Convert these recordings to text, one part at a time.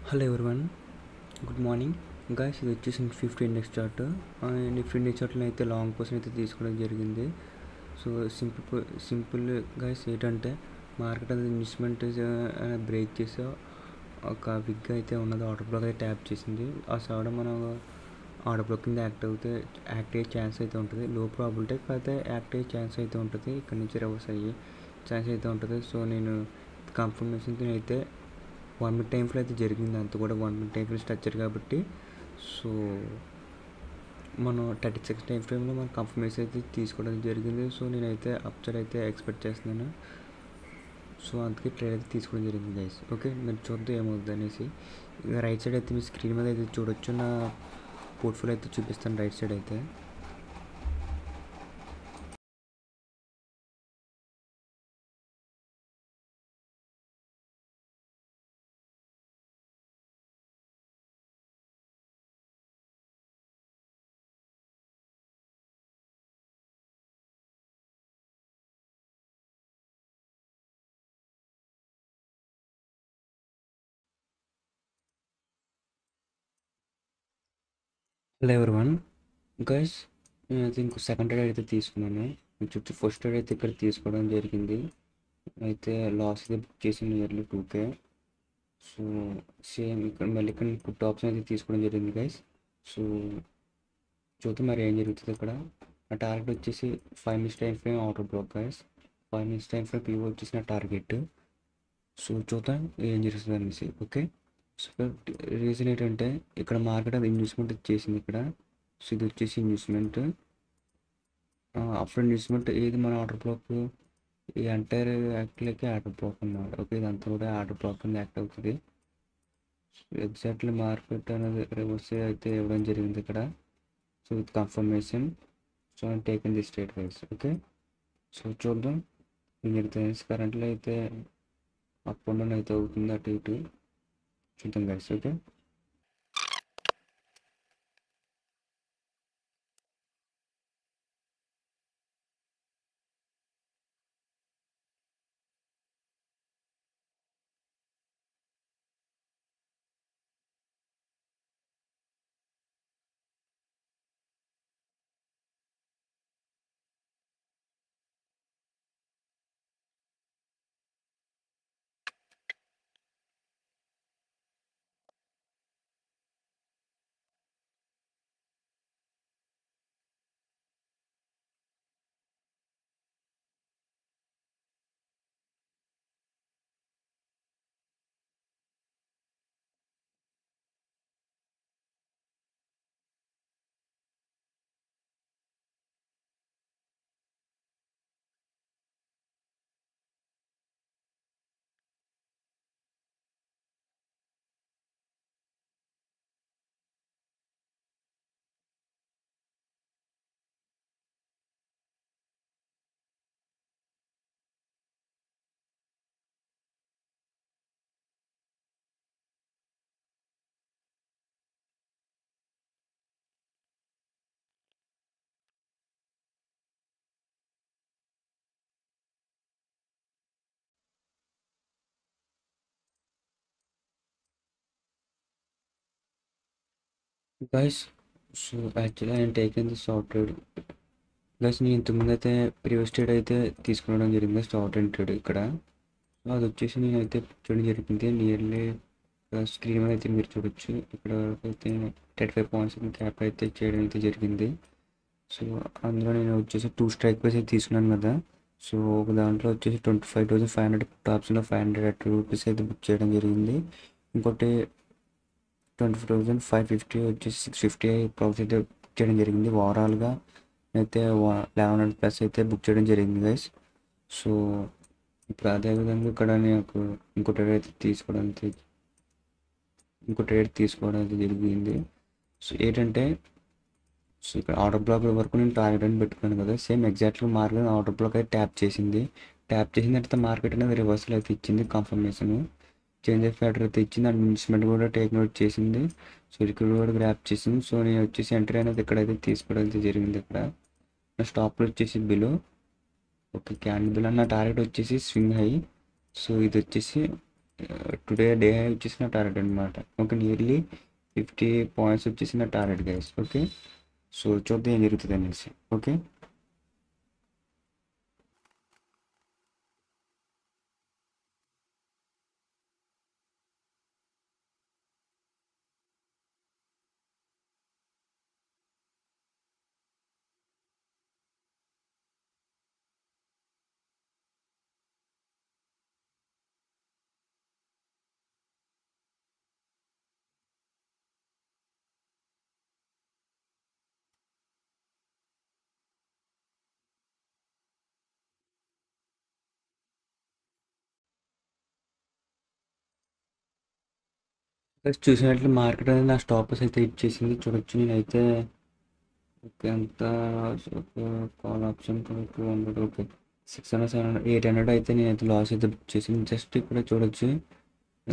Hello everyone, good morning guys. ఇది వచ్చేసి Nifty index chart. Nifty index చార్ట్లో అయితే లాంగ్ పొజిషన్ అయితే తీసుకోవడం జరిగింది. సో సింపుల్ గాయస్ ఏంటంటే మార్కెట్ అనేది ఇన్వెస్ట్మెంట్ బ్రేక్ చేసి ఒక విగ్ అయితే ఉన్నది, ఆర్డర్ బ్లాక్ అయితే ట్యాప్ చేసింది. ఆ సైడ్ మనం ఆర్డర్ బ్లాక్ కింద యాక్ట్ అయ్యే ఛాన్స్ అయితే ఉంటుంది. లో ప్రాబిలిటీ కాకపోతే యాక్ట్ అయ్యే ఛాన్స్ అయితే ఉంటుంది. ఇక్కడ నుంచి రివర్స్ అయ్యే ఛాన్స్ అయితే ఉంటుంది. సో నేను కన్ఫర్మేషన్తో అయితే 1 మినిట్ టైం ఫ్రేమ్ అయితే జరిగింది. అంత కూడా 1 మినిట్ టైం ఫ్రేమ్ స్ట్రక్చర్ కాబట్టి సో మనం 36 టైం ఫ్రేమ్లో మనం కన్ఫర్మేషన్ అయితే తీసుకోవడం జరిగింది. సో నేనైతే అప్సైడ్ అయితే ఎక్స్పెక్ట్ చేస్తున్నాను. సో అందుకే ట్రేడ్ అయితే తీసుకోవడం జరిగింది గైస్. ఓకే, మీరు చూద్దాం ఏమవుతుంది అనేసి. ఇక రైట్ సైడ్ అయితే మీ స్క్రీన్ మీద అయితే చూడొచ్చు, నా పోర్ట్ఫోలియో అయితే చూపిస్తాను రైట్ సైడ్ అయితే. హలో ఎవరివన్ గైస్, నేనైతే ఇంకో సెకండ్ ట్రేడ్ అయితే తీసుకున్నాను. చుట్టూ ఫస్ట్ ట్రేడ్ అయితే ఇక్కడ తీసుకోవడం జరిగింది. అయితే లాస్ అయితే బుక్ చేసింది నియర్లీ 2K. సో సేమ్ ఇక్కడ మళ్ళీ ఇక్కడ పుట్ ఆప్షన్ అయితే తీసుకోవడం జరిగింది గైస్. సో చూద్దాం మరి ఏం జరుగుతుంది ఇక్కడ. నా టార్గెట్ వచ్చేసి 5 minutes time frame order black guys. 5 minutes time frame PO వచ్చేసి నా టార్గెట్. సో చూద్దాం ఏం జరుగుతుంది అనేసి. ఓకే, సో రీజన్ ఏంటంటే ఇక్కడ మార్కెట్ అది ఇన్వెస్ట్మెంట్ చేసింది ఇక్కడ. సో ఇది వచ్చేసి ఇన్వెస్ట్మెంట్. అప్పుడు ఇన్వెస్ట్మెంట్ ఏది మన ఆర్డర్ బ్లాక్, ఈ ఎంటైర్ యాక్ట్లకి ఆర్డర్ బ్లాక్ అన్నమాట. ఓకే, ఇదంతా కూడా ఆర్డర్ బ్లాక్ కింద యాక్ట్ అవుతుంది. ఎగ్జాక్ట్లీ మార్కెట్ అనేది రివర్స్ అయితే ఇవ్వడం జరిగింది ఇక్కడ. So with confirmation, so I'm taking this state wise. Okay, so చూద్దాం మీరు కరెంట్లో అయితే అప్ అండ్ డౌన్ అయితే అవుతుంది, అటు ఇటు చూద్దాం guys. Okay, guys, so actually నేను taking the short trade guys. నేను ఇంతకుముందు అయితే ప్రీవియస్ ట్రేడ్ అయితే తీసుకోవడం జరిగింది, షార్ట్ అండ్ ట్రేడ్ ఇక్కడ. సో అది వచ్చేసి నేను అయితే చూడడం జరిగింది నియర్లీ స్క్రీన్ మీద అయితే మీరు చూడొచ్చు. ఇక్కడ అయితే 35 పాయింట్స్ క్యాప్ అయితే చేయడం అయితే జరిగింది. సో అందులో నేను వచ్చేసి 2 స్ట్రైక్ ప్రైస్ అయితే తీసుకున్నాను కదా. సో ఒక దాంట్లో వచ్చేసి 25,500 టాప్స్లో 500 రూపీస్ అయితే బుక్ చేయడం జరిగింది. ఇంకోటి 25,550 వచ్చేసి 650 ప్రాఫిట్ అయితే బుక్ చేయడం జరిగింది. ఓవరాల్గా అయితే 1100 ప్లస్ అయితే బుక్ చేయడం జరిగింది గైస్. సో ఇప్పుడు అదేవిధంగా ఇక్కడ నాకు ఇంకో ట్రేడ్ తీసుకోవడం అయితే జరిగింది. సో ఏంటంటే, సో ఇక్కడ ఆర్డర్ బ్లాక్ వరకు నేను టార్గెట్ అని పెట్టుకున్నాను కదా. సేమ్ ఎగ్జాక్ట్గా మార్కెట్ ఆర్డర్ బ్లాక్ అయితే ట్యాప్ చేసిన తర్వాత మార్కెట్ అనేది రివర్సల్ అయితే ఇచ్చింది. కన్ఫర్మేషన్ చేంజ్ ఆఫ్ ఫ్యాక్టర్ అయితే ఇచ్చింది. అండ్ ఇన్వెస్ట్మెంట్ కూడా టేక్ నోట్ చేసింది. సో ఇక్కడ కూడా గ్రాప్ చేసింది. సో నేను వచ్చేసి ఎంట్రీ అనేది ఇక్కడైతే తీసుకోవడం అయితే జరిగింది. ఇక్కడ నా స్టాప్లో వచ్చేసి బిలో ఓకే క్యాండిల్ బిల్ అన్న టార్గెట్ వచ్చేసి స్వింగ్ హై. సో ఇది వచ్చేసి టుడే డే వచ్చేసిన టార్గెట్ అనమాట. ఓకే, నియర్లీ 50 పాయింట్స్ వచ్చేసిన టార్గెట్ గైస్. ఓకే, సో చూద్దాం ఏం జరుగుతుంది అనేసి. ఓకే, చూసినట్లు మార్కెట్ అనేది నా స్టాపర్స్ అయితే ఇచ్చేసింది చూడొచ్చు. నేనైతే ఓకే అంత కాల్ ఆప్షన్ 200. ఓకే, 600 700 800 అయితే నేనైతే లాస్ అయితే బుక్ చేసింది. జస్ట్ ఇక్కడ చూడొచ్చు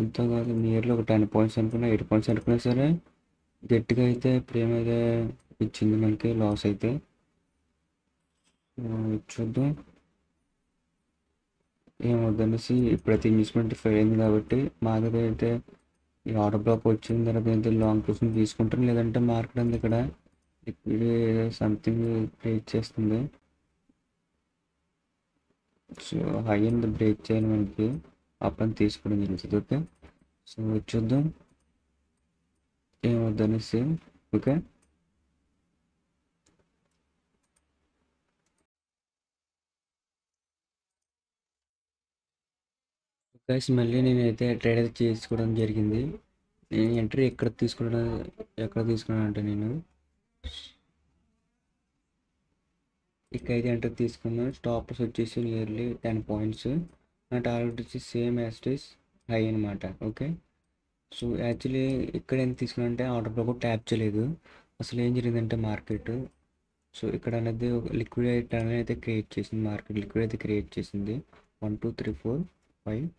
ఎంతో కాదు, నియర్లీ ఒక 10 పాయింట్స్ అనుకున్నా, 8 పాయింట్స్ అనుకున్నా సరే గట్టిగా అయితే ప్రేమ్ అయితే ఇచ్చింది మనకి లాస్ అయితే. చూద్దాం ఏమవుద్దనేసి. ఇప్పుడైతే ఇన్వెస్ట్మెంట్ ఫెయిల్ అయింది కాబట్టి మా దగ్గర అయితే ఈ ఆర్డర్ బ్లాక్ వచ్చిన తర్వాత అయితే లాంగ్ పొజిషన్ తీసుకుంటాం. లేదంటే మార్కెట్ అంతా ఇక్కడ లిక్విడ్ సంథింగ్ క్రియేట్ చేస్తుంది. సో హై అండ్ బ్రేక్ చేయాలి మనకి, అప్పుడు తీసుకోవడం జరుగుతుంది. ఓకే, సో చూద్దాం ఏమవుద్దనేసి. ఓకే, గైస్ మళ్ళీ నేనైతే ట్రేడ్ అయితే చేసుకోవడం జరిగింది. నేను ఎంట్రీ ఎక్కడ తీసుకున్నాను అంటే నేను ఇక్కడైతే ఎంట్రీ తీసుకున్నాను. స్టాప్స్ వచ్చేసి నియర్లీ 10 పాయింట్స్. నా టార్గెట్ వచ్చి సేమ్ యాస్టిస్ హై అనమాట. ఓకే, సో యాక్చువల్లీ ఇక్కడ ఎంత తీసుకున్నా అంటే ఆర్డర్లో కూడా ట్యాప్ చేయలేదు. అసలు ఏం జరిగిందంటే మార్కెట్, సో ఇక్కడ అనేది ఒక లిక్విడ్ టర్న్ అయితే క్రియేట్ చేసింది. మార్కెట్ లిక్విడ్ అయితే క్రియేట్ చేసింది 1 2 3 4 5.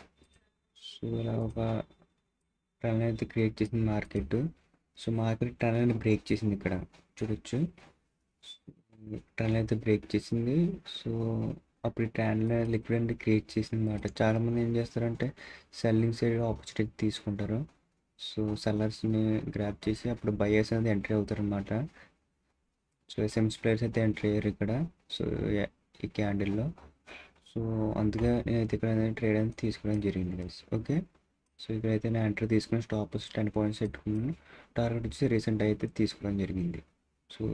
సో ఇలా ఒక టర్న్ అయితే క్రియేట్ చేసింది మార్కెట్. సో మార్కెట్ టర్న్ అనేది బ్రేక్ చేసింది ఇక్కడ చూడొచ్చు. టర్న్ అయితే బ్రేక్ చేసింది. సో అప్పుడు టర్న్ లిక్విడ్ అనేది క్రియేట్ చేసింది అనమాట. చాలామంది ఏం చేస్తారంటే సెల్లింగ్ సైడ్ ఆపర్చునిటీ తీసుకుంటారు. సో సెల్లర్స్ని గ్రాప్ చేసి అప్పుడు బయర్స్ అనేది ఎంట్రీ అవుతారు అనమాట. సో ఎస్ఎంస్ ప్లేయర్స్ అయితే ఎంట్రీ అయ్యారు ఇక్కడ. సో ఈ క్యాండిల్లో. సో అందుకే నేనైతే ఇక్కడ ట్రేడ్ అనేది తీసుకోవడం జరిగింది గైస్. ఓకే, సో ఇక్కడైతే నేను ఎంట్రీ తీసుకుని స్టాప్స్ 10 పాయింట్స్ పెట్టుకున్నాను. టార్గెట్ వచ్చి రీసెంట్ అయితే తీసుకోవడం జరిగింది. So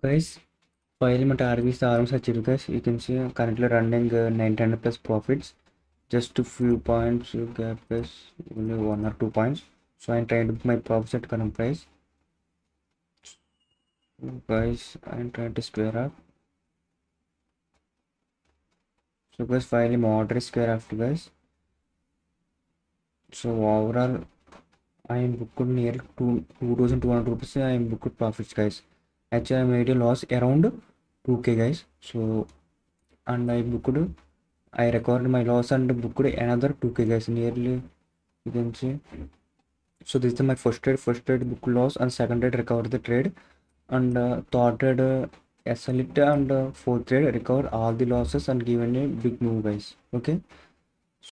guys, finally my target is almost achieved guys. You can see currently running 900 plus profits. Just a few points gap is only 1 or 2 points. So I'm trying to book my profits at current price. guys, I'm trying to square up. So guys, finally moderate square after guys. So overall I am booked nearly 2,200 rupees. I am booked profits guys. Actually I made a loss around 2k guys. So and I recorded my loss and booked another 2k guys, nearly you can see. So this is my first trade book loss, and second trade recovered the trade, and third trade SL it, and fourth trade recovered all the losses and given a big move guys. Okay,